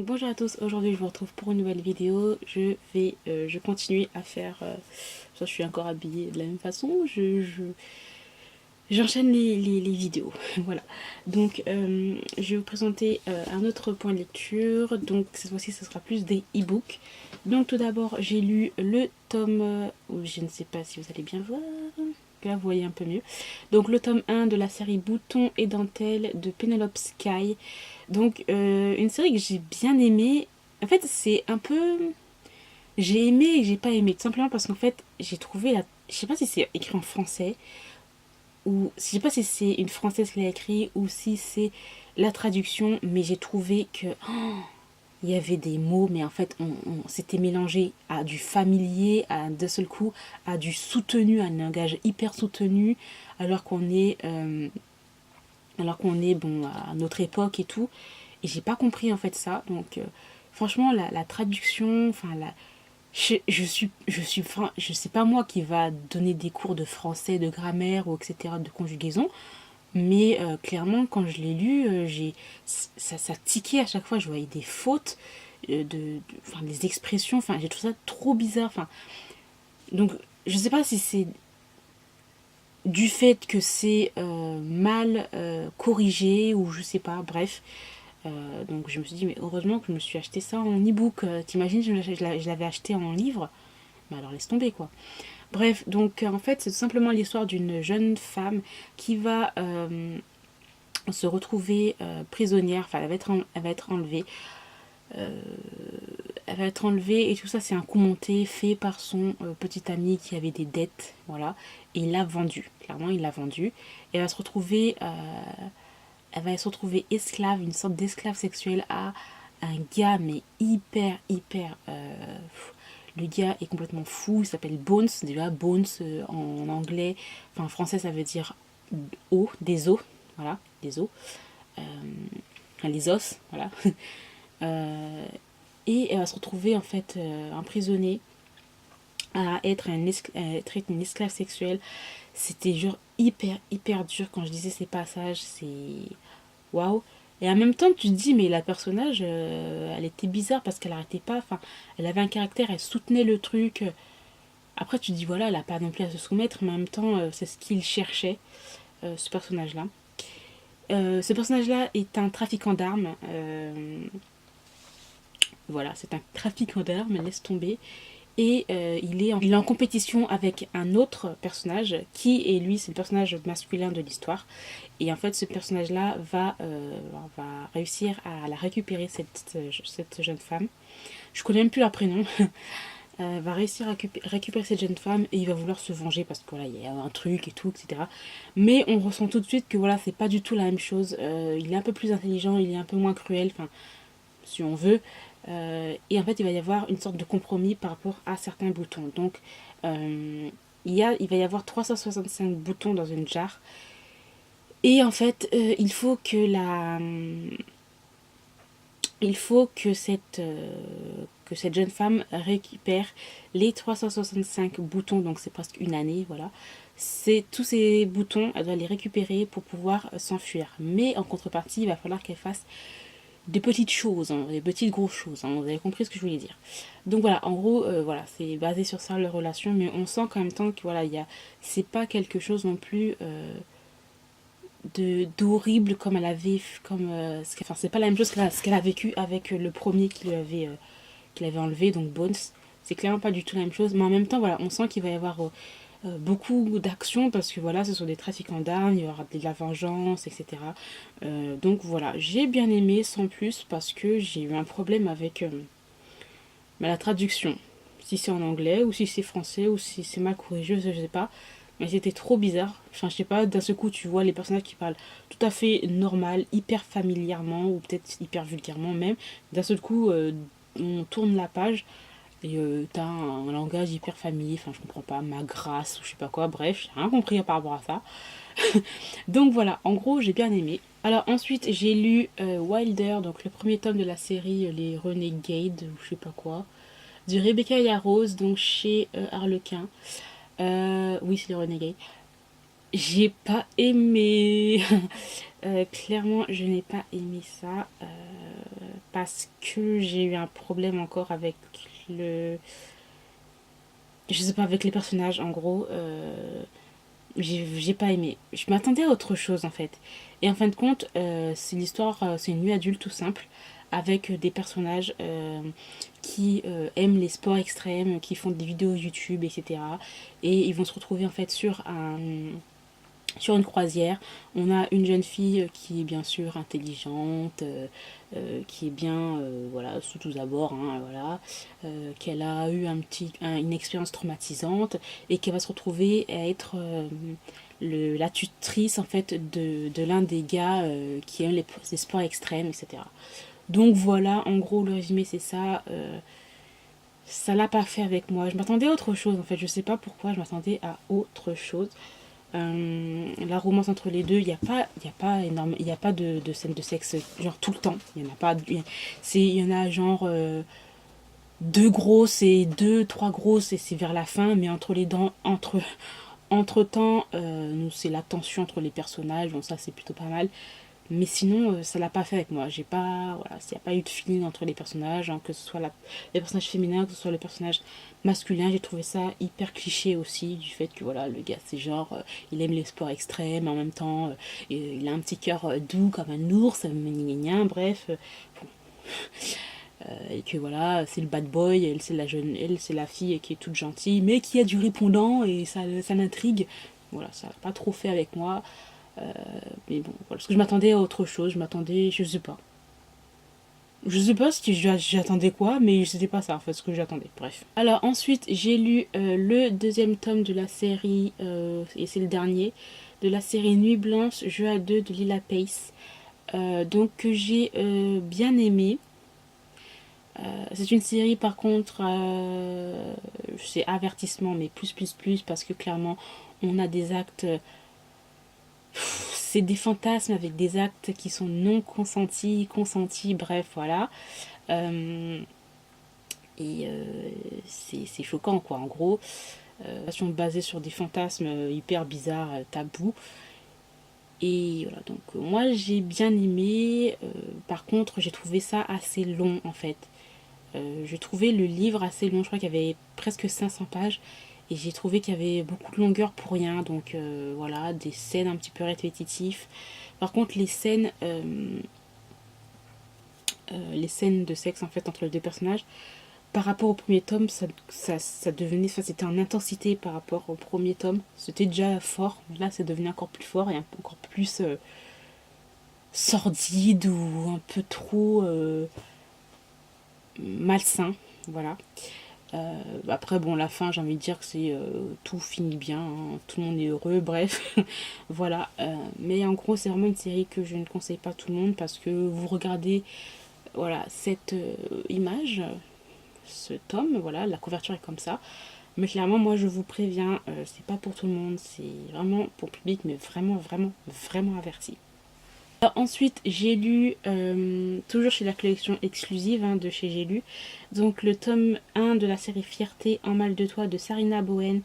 Bonjour à tous, aujourd'hui je vous retrouve pour une nouvelle vidéo. Je continue à faire, je suis encore habillée de la même façon, j'enchaîne les vidéos, voilà. Donc je vais vous présenter un autre point de lecture, donc cette fois-ci ce sera plus des e-books. Donc tout d'abord j'ai lu le tome, je ne sais pas si vous allez bien voir, là vous voyez un peu mieux. Donc le tome 1 de la série Boutons et dentelles de Penelope Sky. Donc une série que j'ai bien aimée. En fait c'est un peu... J'ai aimé et j'ai pas aimé. Tout simplement parce qu'en fait j'ai trouvé la... Je sais pas si c'est écrit en français ou... Je sais pas si c'est une française qui l'a écrit ou si c'est la traduction. Mais j'ai trouvé que... il y avait des mots, mais en fait, on s'était mélangé à du familier, à d'un seul coup, à du soutenu, à un langage hyper soutenu, alors qu'on est bon à notre époque et tout. Et j'ai pas compris en fait ça. Donc franchement la traduction, enfin la je sais pas moi qui va donner des cours de français, de grammaire ou etc. de conjugaison. Mais clairement quand je l'ai lu, ça tiquait à chaque fois. Je voyais des fautes, enfin des expressions. Enfin j'ai trouvé ça trop bizarre. Enfin donc je sais pas si c'est du fait que c'est mal corrigé ou je sais pas. Bref, donc je me suis dit, mais heureusement que je me suis acheté ça en e-book. T'imagines, je l'avais acheté en livre. Mais alors laisse tomber quoi. Bref, donc en fait c'est tout simplement l'histoire d'une jeune femme qui va se retrouver prisonnière. Enfin elle va être enlevée. Euh, Elle va être enlevée et tout ça c'est un coup monté fait par son petit ami qui avait des dettes. Voilà. Et il l'a vendue. Clairement il l'a vendue. Et elle va se retrouver esclave, une sorte d'esclave sexuelle à un gars, mais hyper. Le gars est complètement fou, il s'appelle Bones, déjà Bones en anglais, enfin en français ça veut dire os, des os, voilà, des os, enfin, les os, voilà. Euh, et elle va se retrouver en fait emprisonnée à être, à être une esclave sexuelle. C'était genre hyper dur quand je disais ces passages, c'est waouh. Et en même temps, tu te dis, mais la personnage, elle était bizarre parce qu'elle arrêtait pas. Enfin, elle avait un caractère, elle soutenait le truc. Après, tu te dis, voilà, elle a pas non plus à se soumettre, mais en même temps, c'est ce qu'il cherchait, ce personnage-là. Ce personnage-là est un trafiquant d'armes. Voilà, c'est un trafiquant d'armes, laisse tomber. Et il est en compétition avec un autre personnage qui est lui, c'est le personnage masculin de l'histoire. Et en fait, ce personnage-là va réussir à la récupérer, cette jeune femme. Je connais même plus leur prénom. Va réussir à récupérer cette jeune femme et il va vouloir se venger parce que voilà, il y a un truc et tout, etc. Mais on ressent tout de suite que voilà, c'est pas du tout la même chose. Il est un peu plus intelligent, il est un peu moins cruel, enfin, si on veut. Et en fait, il va y avoir une sorte de compromis par rapport à certains boutons. Donc, il va y avoir 365 boutons dans une jarre. Et en fait, il faut que cette jeune femme récupère les 365 boutons, donc c'est presque une année, voilà. C'est tous ces boutons, elle doit les récupérer pour pouvoir s'enfuir. Mais en contrepartie, il va falloir qu'elle fasse des petites choses, hein, des petites grosses choses. Hein, vous avez compris ce que je voulais dire. Donc voilà, en gros, voilà, c'est basé sur ça leur relation, mais on sent qu'en même temps que voilà, c'est pas quelque chose non plus d'horrible comme elle avait, enfin c'est pas la même chose que ce qu'elle a vécu avec le premier qui l'avait enlevé, donc Bones. C'est clairement pas du tout la même chose, mais en même temps, voilà, on sent qu'il va y avoir beaucoup d'actions parce que voilà, ce sont des trafiquants d'armes, il y aura de la vengeance, etc. Donc voilà, j'ai bien aimé sans plus parce que j'ai eu un problème avec la traduction. Si c'est en anglais ou si c'est français ou si c'est mal corrigé, je sais pas. Mais c'était trop bizarre. Enfin, je sais pas, d'un seul coup, tu vois les personnages qui parlent tout à fait normal, hyper familièrement ou peut-être hyper vulgairement même. D'un seul coup, on tourne la page et t'as un langage hyper familier, enfin je comprends pas, ma grâce ou je sais pas quoi, bref, j'ai rien compris par rapport à ça. Donc voilà, en gros j'ai bien aimé. Alors ensuite j'ai lu Wilder, donc le premier tome de la série Les Renegades ou je sais pas quoi, de Rebecca Yarros, donc chez Harlequin. Oui c'est les Renegades. J'ai pas aimé. Clairement je n'ai pas aimé ça. parce que j'ai eu un problème encore avec le... Je sais pas, avec les personnages, en gros. J'ai pas aimé. Je m'attendais à autre chose en fait. Et en fin de compte, c'est l'histoire, c'est une nuit adulte tout simple, avec des personnages qui aiment les sports extrêmes, qui font des vidéos YouTube, etc. Et ils vont se retrouver en fait sur une croisière. On a une jeune fille qui est bien sûr intelligente, qui est bien voilà, sous tous abords, hein, voilà, qu'elle a eu une expérience traumatisante et qu'elle va se retrouver à être la tutrice en fait de l'un des gars qui aime les sports extrêmes, etc. Donc voilà, en gros le résumé c'est ça. Ça l'a pas fait avec moi. Je m'attendais à autre chose en fait. Je sais pas pourquoi, je m'attendais à autre chose. La romance entre les deux, il y a pas énorme, il y a pas de scène de sexe genre tout le temps. Il y en a pas, il y en a genre deux grosses et deux, trois grosses et c'est vers la fin, mais entre les dents, entre temps, nous c'est la tension entre les personnages, bon ça c'est plutôt pas mal. Mais sinon, ça l'a pas fait avec moi. J'ai pas, voilà, il n'y a pas eu de feeling entre les personnages, hein, que ce soit les personnages féminins, que ce soit le personnage masculin. J'ai trouvé ça hyper cliché aussi, du fait que voilà, le gars, c'est genre, il aime les sports extrêmes, en même temps, il a un petit cœur doux comme un ours, bref. Bon. Et que voilà, c'est le bad boy, elle, c'est la jeune, elle, c'est la fille qui est toute gentille, mais qui a du répondant et ça l'intrigue. Voilà, ça n'a pas trop fait avec moi. Mais bon, voilà, parce que je m'attendais à autre chose, je m'attendais, je sais pas. Je sais pas ce que j'attendais quoi, mais c'était pas ça en fait ce que j'attendais. Bref. Alors ensuite, j'ai lu le deuxième tome de la série, et c'est le dernier, de la série Nuit Blanche, jeu à deux de Lila Pace. Donc que j'ai bien aimé. C'est une série par contre, c'est avertissement, mais plus, parce que clairement, on a des actes c'est des fantasmes avec des actes qui sont non consentis, bref, voilà. Euh, c'est choquant, quoi, en gros. Basée sur des fantasmes hyper bizarres, tabous. Et voilà, donc moi j'ai bien aimé. Par contre, j'ai trouvé ça assez long, en fait. Je trouvais le livre assez long, je crois qu'il y avait presque 500 pages. Et j'ai trouvé qu'il y avait beaucoup de longueur pour rien. Donc voilà, des scènes un petit peu répétitives. Par contre, les scènes de sexe en fait entre les deux personnages, par rapport au premier tome, ça devenait, enfin, c'était en intensité par rapport au premier tome. C'était déjà fort, là c'est devenu encore plus fort et encore plus sordide ou un peu trop malsain. Voilà. Après, bon, la fin, j'ai envie de dire que c'est tout finit bien, hein, tout le monde est heureux, bref, voilà. Mais en gros, c'est vraiment une série que je ne conseille pas à tout le monde parce que vous regardez, voilà, cette image, ce tome, voilà, la couverture est comme ça. Mais clairement, moi, je vous préviens, c'est pas pour tout le monde, c'est vraiment pour le public, mais vraiment averti. Alors, ensuite, j'ai lu, toujours chez la collection exclusive hein, de chez J'ai lu, donc le tome 1 de la série Fierté en mal de toi de Sarina Bowen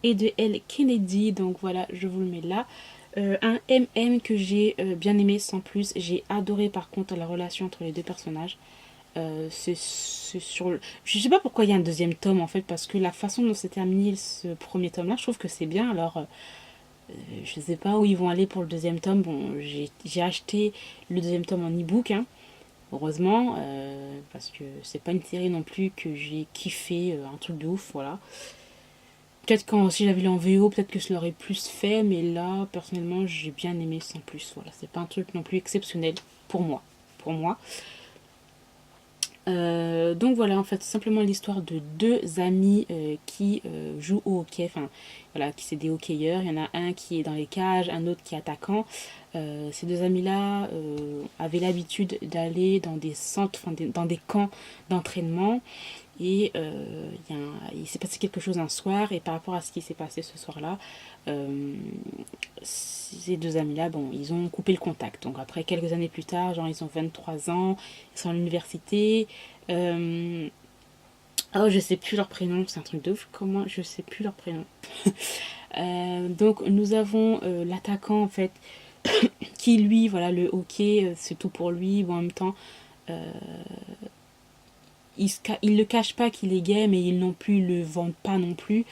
et de Elle Kennedy. Donc voilà, je vous le mets là. Un MM que j'ai bien aimé sans plus. J'ai adoré par contre la relation entre les deux personnages. C'est sur je sais pas pourquoi il y a un deuxième tome en fait, parce que la façon dont s'est terminé ce premier tome là, je trouve que c'est bien. Alors je sais pas où ils vont aller pour le deuxième tome. Bon, j'ai acheté le deuxième tome en e-book, hein, heureusement, parce que c'est pas une série non plus que j'ai kiffé, un truc de ouf, voilà. Peut-être quand si j'avais lu en VO, peut-être que je l'aurais plus fait, mais là, personnellement, j'ai bien aimé sans plus. Voilà, c'est pas un truc non plus exceptionnel pour moi. Pour moi. Donc voilà, en fait, c'est simplement l'histoire de deux amis qui jouent au hockey. Enfin, voilà, qui c'est des hockeyeurs. Il y en a un qui est dans les cages, un autre qui est attaquant. Ces deux amis-là avaient l'habitude d'aller dans des centres, enfin, dans des camps d'entraînement. Et il s'est passé quelque chose un soir. Et par rapport à ce qui s'est passé ce soir-là, euh, ces deux amis-là, bon, ils ont coupé le contact. Donc après, quelques années plus tard, genre ils ont 23 ans, ils sont à l'université. Euh, oh, je sais plus leur prénom, c'est un truc de ouf. Comment je sais plus leur prénom. Donc nous avons l'attaquant en fait, qui lui, voilà, le hockey, c'est tout pour lui. Bon, en même temps, il ne cache pas qu'il est gay, mais il non plus le vendent pas non plus.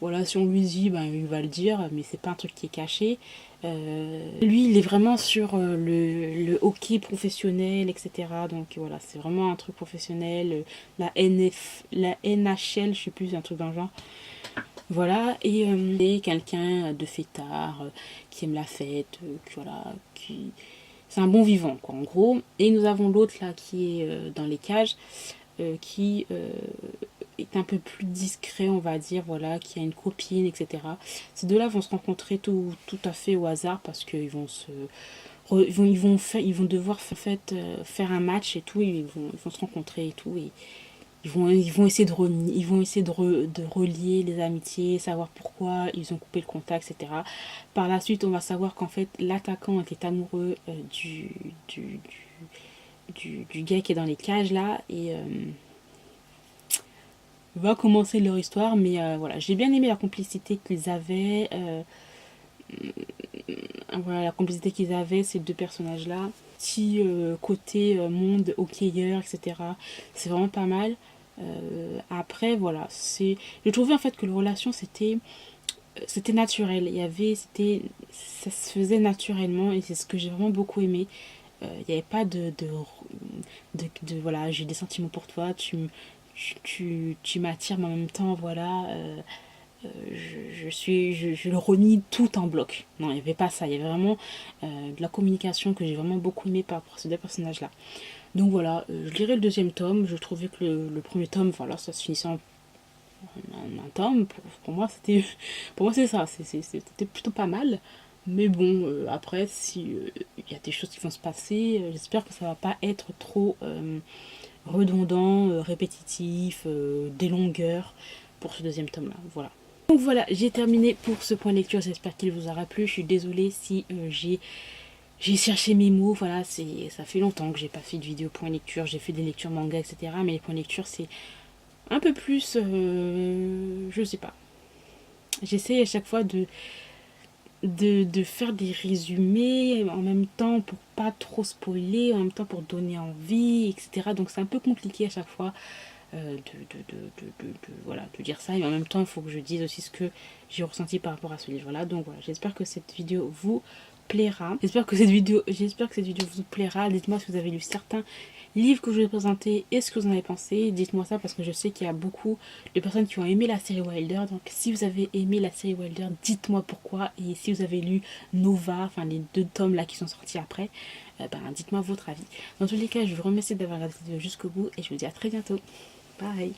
Voilà, si on lui dit, ben, il va le dire, mais c'est pas un truc qui est caché. Lui, il est vraiment sur le hockey professionnel, etc. Donc voilà, c'est vraiment un truc professionnel. La NHL, je sais plus, c'est un truc dans le genre. Voilà, et quelqu'un de fêtard, qui aime la fête, voilà, qui... C'est un bon vivant, quoi, en gros. Et nous avons l'autre, là, qui est dans les cages, qui est un peu plus discret, on va dire, voilà, qui a une copine, etc. Ces deux-là vont se rencontrer tout à fait au hasard, parce qu'ils vont ils vont devoir faire un match et tout, ils vont se rencontrer et tout, et ils vont essayer de relier les amitiés, savoir pourquoi ils ont coupé le contact, etc. Par la suite, on va savoir qu'en fait, l'attaquant était amoureux du gars qui est dans les cages là, et va commencer leur histoire. Mais voilà, j'ai bien aimé la complicité qu'ils avaient. Voilà, la complicité qu'ils avaient, ces deux personnages là. Petit côté monde hockeyeur, etc. C'est vraiment pas mal. Après, voilà, j'ai trouvé en fait que la relation c'était naturel. Ça se faisait naturellement, et c'est ce que j'ai vraiment beaucoup aimé. Il n'y avait pas voilà, j'ai des sentiments pour toi, tu m'attires, mais en même temps, voilà, je le renie tout en bloc. Non, il n'y avait pas ça. Il y avait vraiment de la communication que j'ai vraiment beaucoup aimé par rapport à ces deux personnages-là. Donc voilà, je lirai le deuxième tome. Je trouvais que le premier tome, voilà, ça se finissait en un tome. Pour moi, pour moi, c'est ça. C'était plutôt pas mal. Mais bon, après, si il y a des choses qui vont se passer, j'espère que ça va pas être trop redondant, répétitif, des longueurs pour ce deuxième tome-là. Voilà. Donc voilà, j'ai terminé pour ce point de lecture. J'espère qu'il vous aura plu. Je suis désolée si j'ai cherché mes mots. Voilà, ça fait longtemps que j'ai pas fait de vidéo point de lecture. J'ai fait des lectures manga, etc. Mais les points de lecture, c'est un peu plus, je sais pas. J'essaie à chaque fois de faire des résumés en même temps pour pas trop spoiler, en même temps pour donner envie, etc. Donc c'est un peu compliqué à chaque fois voilà, de dire ça. Et en même temps, il faut que je dise aussi ce que j'ai ressenti par rapport à ce livre-là. Donc voilà, j'espère que cette vidéo vous plaira. J'espère que cette vidéo vous plaira. Dites-moi si vous avez lu certains livres que je vais présenter et ce que vous en avez pensé. Dites-moi ça, parce que je sais qu'il y a beaucoup de personnes qui ont aimé la série Wilder. Donc si vous avez aimé la série Wilder, dites-moi pourquoi. Et si vous avez lu Nova, enfin les deux tomes là qui sont sortis après, dites-moi votre avis. Dans tous les cas, je vous remercie d'avoir regardé cette vidéo jusqu'au bout, et je vous dis à très bientôt. Bye.